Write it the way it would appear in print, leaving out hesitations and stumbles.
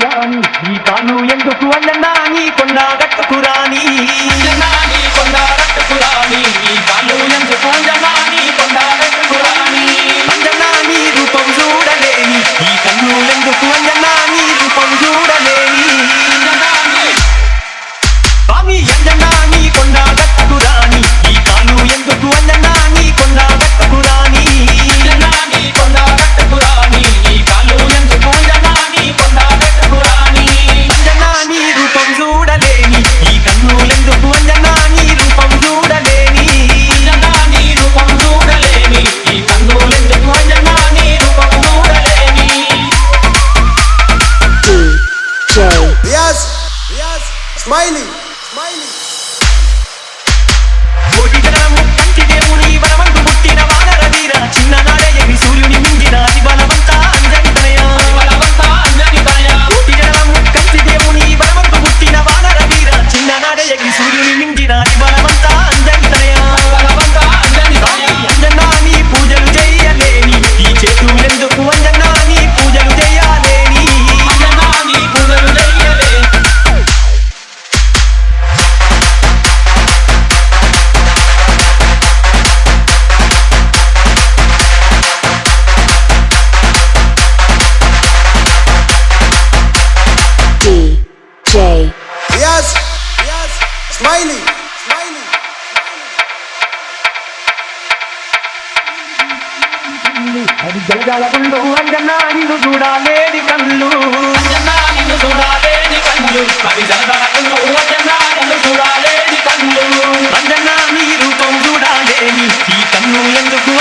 రాని ఈ కాను ఎందుకు అంజనా నీ కొండ గట్టుకు రాని అంజనా నీ కొండ గట్టుకు రాని ఈ కాను ఎందుకు అంజనా నీ కొండ గట్టుకు రాని అంజనా నీ రూపం చూడలేని ఈ కన్ను ఎందుకు అంజనా నీ రూపం చూడలేని స్వామి అంజనా నీ కొండ గట్టుకు రాని ఈ కాను ఎందుకు అంజనా నీ కొండ గట్టుకు రాని అంజనా నీ కొండ గట్టుకు రాని ఈ కాను ఎందుకు అంజనా నీ కొండ గట్టుకు రాని అంజనా నీ రూపం చూడలేని ఈ కన్ను ఎందుకు అంజనా నీ రూపం చూడలేని అంజనా నీ రూపం చూడలేని ఈ కన్ను ఎందుకు అంజనా నీ రూపం చూడలేని Yes, yes, Smiley, Smiley. కోటి జనము కంటి దేవుని వరమందు పుట్టిన వానర వీర చిన్ననాడే ఎగి సూర్యుని మించిన అతి బలవంత అంజని తనయ కోటి జనము కంటి దేవుని వరమందు పుట్టిన వానర వీర చిన్ననాడే ఎగి సూర్యుని మించిన అతి బలవంత అంజని తనయ అంజనా నీ పూజలు చేయలేని ఈ చేతులెందుకు అంజనా నీ పూజలు చేయలేని అంజనా నీ పూజలు చేయలేని DJ. Yes, yes, Smiley, Smiley. అది జలజాల గుండు అంజనా నిన్ను చూడాలేని కళ్ళు అంజనా నిన్ను చూడాలేని కళ్ళు అది జలజాల గుండు అంజనా నిన్ను చూడాలేని కళ్ళు అంజనా నీ రూపం చూడాలేని ఈ కన్ను ఎందుకు